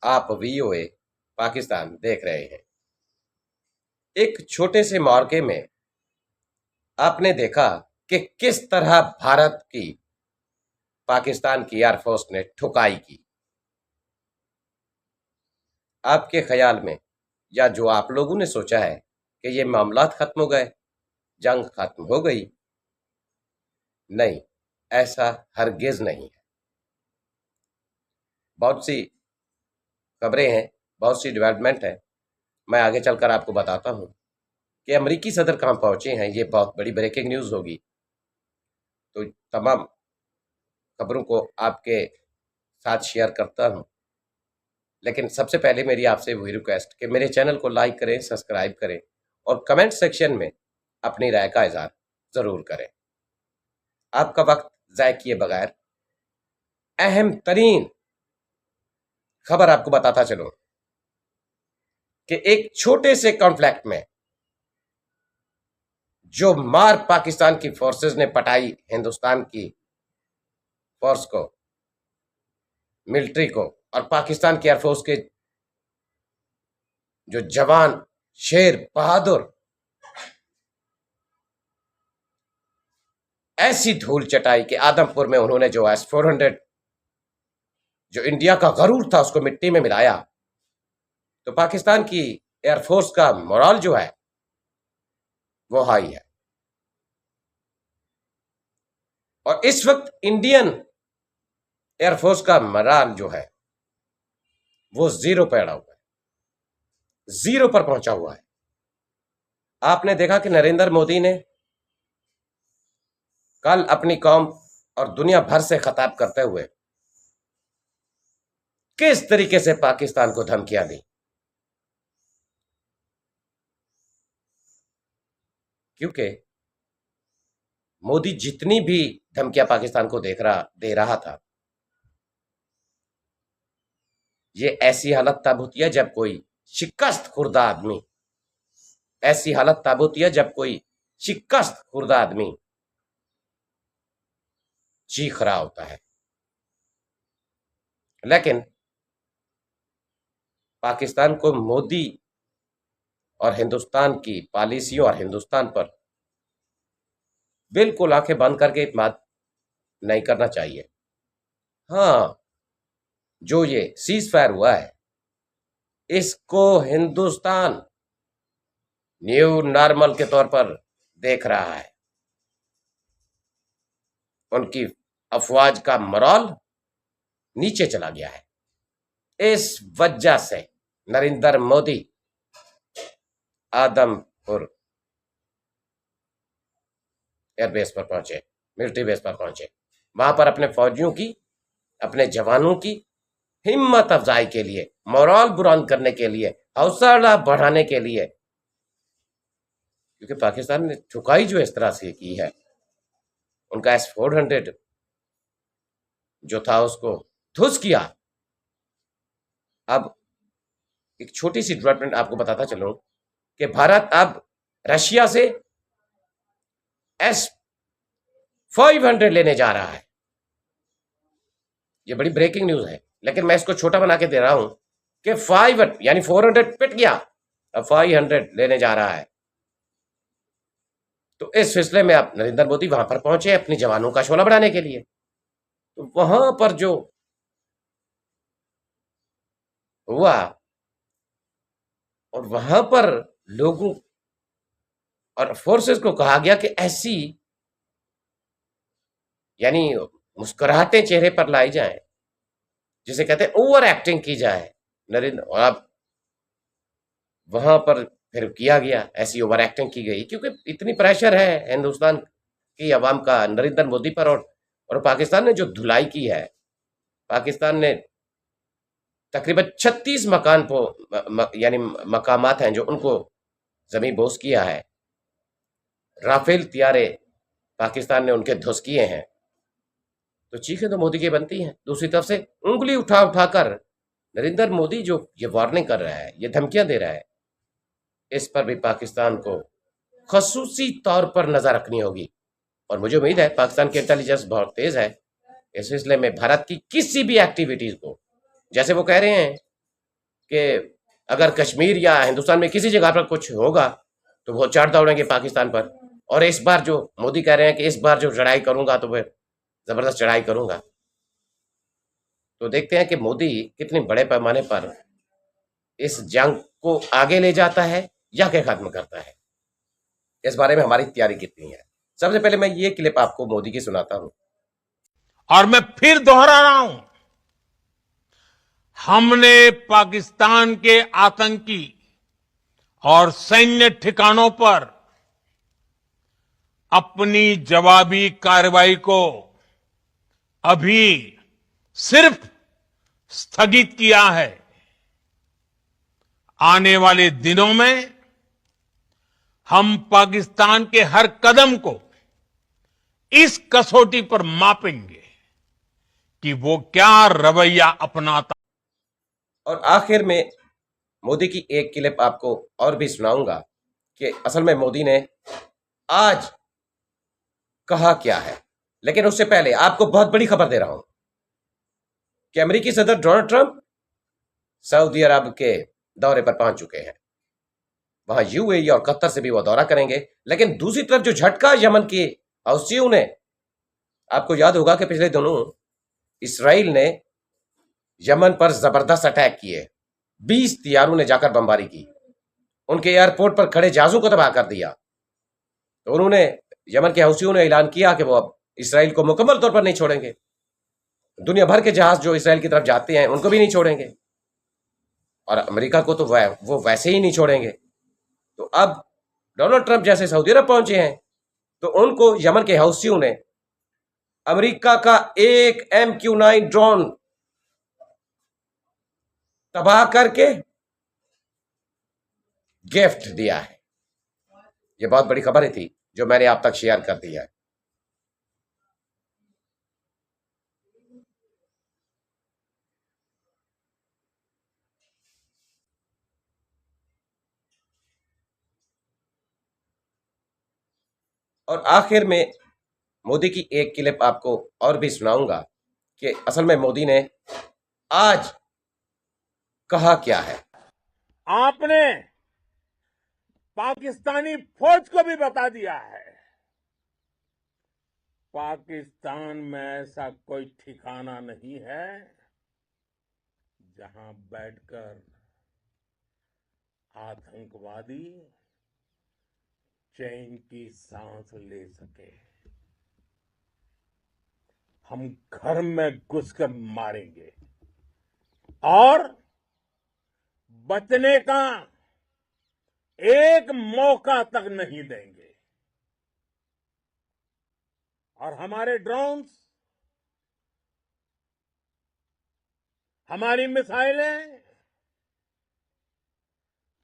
आप वीओए पाकिस्तान देख रहे हैं। एक छोटे से मार्के में आपने देखा कि किस तरह भारत की पाकिस्तान की एयरफोर्स ने ठुकाई की। आपके ख्याल में या जो आप लोगों ने सोचा है कि ये मामलात खत्म हो गए, जंग खत्म हो गई, नहीं, ऐसा हरगिज नहीं है। बहुत सी खबरें हैं, बहुत सी डेवलपमेंट है। मैं आगे चलकर आपको बताता हूं कि अमेरिकी सदर कहां पहुंचे हैं। ये बहुत बड़ी ब्रेकिंग न्यूज होगी, तो तमाम खबरों को आपके साथ शेयर करता हूं। लेकिन सबसे पहले मेरी आपसे वही रिक्वेस्ट कि मेरे चैनल को लाइक करें, सब्सक्राइब करें और कमेंट सेक्शन में अपनी राय का इजहार जरूर करें। आपका वक्त ज़ाय किए बगैर अहम तरीन खबर आपको बताता चलूं कि एक छोटे से कॉन्फ्लिक्ट में जो मार पाकिस्तान की फोर्सेस ने पटाई हिंदुस्तान की फोर्स को, मिलिट्री को, और पाकिस्तान की एयरफोर्स के जो जवान शेर बहादुर ऐसी धूल चटाई कि आदमपुर में उन्होंने जो S-400 जो इंडिया का गरूर था उसको मिट्टी में मिलाया। तो पाकिस्तान की एयरफोर्स का मोरल जो है वो हाई है, और इस वक्त इंडियन एयरफोर्स का मोरल जो है वो जीरो पे अड़ा हुआ है, जीरो पर पहुंचा हुआ है। आपने देखा कि नरेंद्र मोदी ने कल अपनी कौम और दुनिया भर से खिताब करते हुए किस तरीके से पाकिस्तान को धमकियां दी, क्योंकि मोदी जितनी भी धमकियां पाकिस्तान को दे रहा था, ये ऐसी हालत तब होती है जब कोई शिकस्त खुर्दा आदमी, ऐसी हालत तब होती है जब कोई शिकस्त खुर्दा आदमी चीख रहा होता है। लेकिन पाकिस्तान को मोदी और हिंदुस्तान की पॉलिसियों और हिंदुस्तान पर बिल्कुल आंखें बंद करके बात नहीं करना चाहिए। हाँ, जो ये सीज फायर हुआ है इसको हिंदुस्तान न्यू नॉर्मल के तौर पर देख रहा है। उनकी अफवाज का मोरल नीचे चला गया है। इस वजह से नरेंद्र मोदी आदमपुर एयरबेस पर पहुंचे, मिलिट्री बेस पर पहुंचे। वहां पर अपने फौजियों की, अपने जवानों की हिम्मत अफजाई के लिए, मोरल बुलंद करने के लिए, हौसला बढ़ाने के लिए, क्योंकि पाकिस्तान ने ठुकाई जो इस तरह से की है, उनका S-400 जो था उसको धुस किया। अब एक छोटी सी डेवलपमेंट आपको बताता चलूं कि भारत अब रशिया से S-500 लेने जा रहा है। ये बड़ी ब्रेकिंग न्यूज है, लेकिन मैं इसको छोटा बना के दे रहा हूं कि 5 यानी 400 पिट गया, अब 500 लेने जा रहा है। तो इस सिलसिले में अब नरेंद्र मोदी वहां पर पहुंचे अपने जवानों का शोला बढ़ाने के लिए। तो वहां पर जो हुआ, और वहां पर लोगों और फोर्सेस को कहा गया कि ऐसी यानी मुस्कुराहटें चेहरे पर लाई जाएं, जिसे कहते हैं ओवर एक्टिंग की जाए नरेंद्र, और अब वहां पर फिर किया गया, ऐसी ओवर एक्टिंग की गई क्योंकि इतनी प्रेशर है हिंदुस्तान की आवाम का नरेंद्र मोदी पर। और पाकिस्तान ने जो धुलाई की है, पाकिस्तान ने तकरीबन 36 मकान को यानी मकामात हैं जो उनको जमीन बोस किया है। राफेल तियारे पाकिस्तान ने उनके ध्वस्त किए हैं। तो चीखें तो मोदी की बनती हैं। दूसरी तरफ से उंगली उठा उठाकर नरेंद्र मोदी जो ये वार्निंग कर रहा है, ये धमकियां दे रहा है, इस पर भी पाकिस्तान को खसूसी तौर पर नजर रखनी होगी। और मुझे उम्मीद है पाकिस्तान की इंटेलिजेंस बहुत तेज है। इस सिलसिले में भारत की किसी भी एक्टिविटीज को, जैसे वो कह रहे हैं कि अगर कश्मीर या हिंदुस्तान में किसी जगह पर कुछ होगा तो वो चढ़ दौड़ेंगे पाकिस्तान पर। और इस बार जो मोदी कह रहे हैं कि इस बार जो चढ़ाई करूंगा तो मैं जबरदस्त चढ़ाई करूंगा। तो देखते हैं कि मोदी कितने बड़े पैमाने पर इस जंग को आगे ले जाता है या के खत्म करता है। इस बारे में हमारी तैयारी कितनी है। सबसे पहले मैं ये क्लिप आपको मोदी की सुनाता हूं। और मैं फिर दोहरा रहा हूं, हमने पाकिस्तान के आतंकी और सैन्य ठिकानों पर अपनी जवाबी कार्रवाई को अभी सिर्फ स्थगित किया है। आने वाले दिनों में हम पाकिस्तान के हर कदम को इस कसौटी पर मापेंगे कि वो क्या रवैया अपनाता। और आखिर में मोदी की एक क्लिप आपको और भी सुनाऊंगा कि असल में मोदी ने आज कहा क्या है। लेकिन उससे पहले आपको बहुत बड़ी खबर दे रहा हूं कि अमेरिकी सदर डोनाल्ड ट्रंप सऊदी अरब के दौरे पर पहुंच चुके हैं। वहां यूएई और कतर से भी वो दौरा करेंगे। लेकिन दूसरी तरफ जो झटका यमन की हौसियों ने, आपको याद होगा कि पिछले दिनों इसराइल ने यमन पर जबरदस्त अटैक किए। 20 तियारों ने जाकर बमबारी की, उनके एयरपोर्ट पर खड़े जहाजों को तबाह कर दिया। तो उन्होंने, यमन के हौसियों ने ऐलान किया कि वो अब इसराइल को मुकम्मल तौर पर नहीं छोड़ेंगे। दुनिया भर के जहाज जो इसराइल की तरफ जाते हैं उनको भी नहीं छोड़ेंगे, और अमेरिका को तो वो वैसे ही नहीं छोड़ेंगे। तो अब डोनाल्ड ट्रंप जैसे सऊदी अरब पहुंचे हैं तो उनको यमन के हौसियों ने अमेरिका का एक MQ-9 ड्रोन तबाह करके गिफ्ट दिया है। यह बहुत बड़ी खबर थी जो मैंने आप तक शेयर कर दी है। और आखिर में मोदी की एक क्लिप आपको और भी सुनाऊंगा कि असल में मोदी ने आज कहा क्या है। आपने पाकिस्तानी फौज को भी बता दिया है, पाकिस्तान में ऐसा कोई ठिकाना नहीं है जहां बैठकर आतंकवादी चैन की सांस ले सके। हम घर में घुसकर मारेंगे और बचने का एक मौका तक नहीं देंगे। और हमारे ड्रोन्स, हमारी मिसाइलें,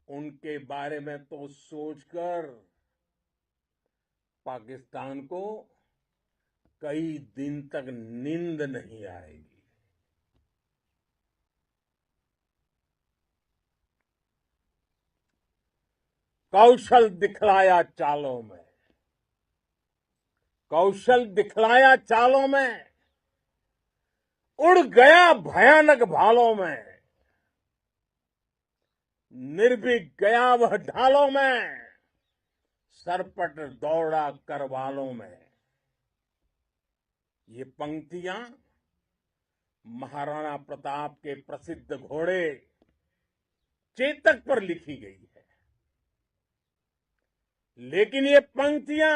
उनके बारे में तो सोचकर पाकिस्तान को कई दिन तक नींद नहीं आएगी। कौशल दिखलाया चालों में, कौशल दिखलाया चालों में, उड़ गया भयानक भालों में, निर्भीक गया वह ढालों में, सरपट दौड़ा करवालों में। ये पंक्तियां महाराणा प्रताप के प्रसिद्ध घोड़े चेतक पर लिखी गई है। लेकिन ये पंक्तियां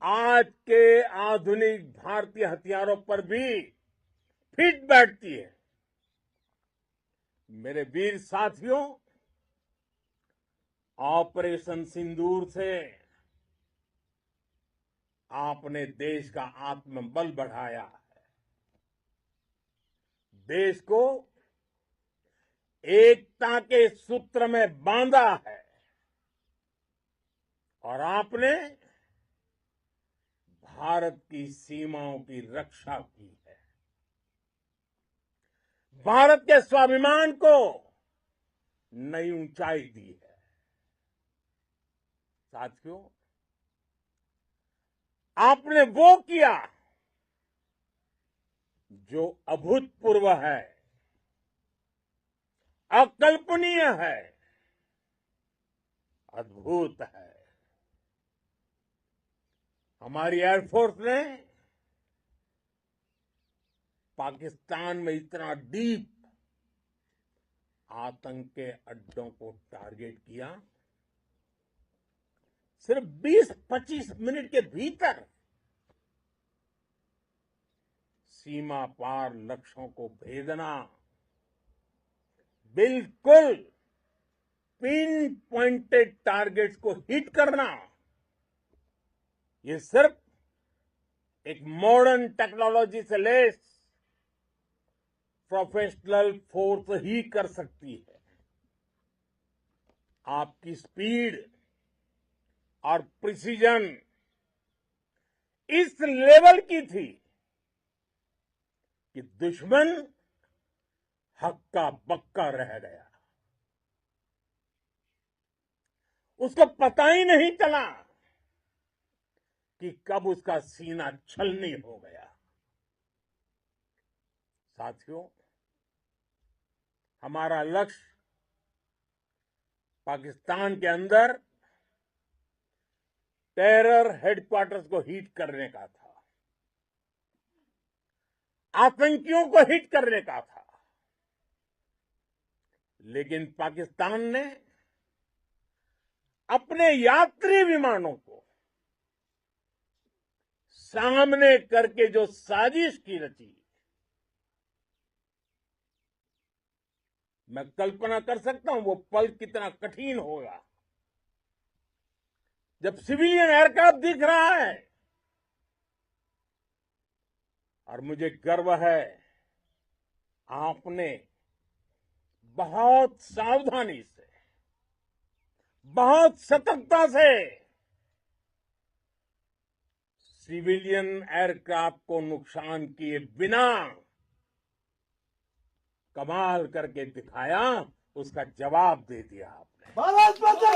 आज के आधुनिक भारतीय हथियारों पर भी फिट बैठती है। मेरे वीर साथियों, ऑपरेशन सिंदूर से आपने देश का आत्मबल बढ़ाया है, देश को एकता के सूत्र में बांधा है, और आपने भारत की सीमाओं की रक्षा की है, भारत के स्वाभिमान को नई ऊंचाई दी है। साथियों, आपने वो किया जो अभूतपूर्व है। अकल्पनीय है, अद्भुत है। हमारी एयरफोर्स ने पाकिस्तान में इतना डीप आतंक के अड्डों को टारगेट किया, सिर्फ 20-25 मिनट के भीतर सीमा पार लक्ष्यों को भेदना, बिल्कुल पिन पॉइंटेड टारगेट्स को हिट करना, ये सिर्फ एक मॉडर्न टेक्नोलॉजी से लेस प्रोफेशनल फोर्स ही कर सकती है। आपकी स्पीड और प्रिसीजन इस लेवल की थी कि दुश्मन हक्का बक्का रह गया। उसको पता ही नहीं चला कि कब उसका सीना छलनी हो गया। साथियों, हमारा लक्ष्य पाकिस्तान के अंदर टेरर हेडक्वार्टर्स को हिट करने का था, आतंकियों को हिट करने का था। लेकिन पाकिस्तान ने अपने यात्री विमानों को सामने करके जो साजिश की रची, मैं कल्पना कर सकता हूं वो पल कितना कठिन होगा जब सिविलियन एयरक्राफ्ट दिख रहा है। और मुझे गर्व है, आपने बहुत सावधानी से, बहुत सतर्कता से सिविलियन एयरक्राफ्ट को नुकसान किए बिना कमाल करके दिखाया, उसका जवाब दे दिया आपने।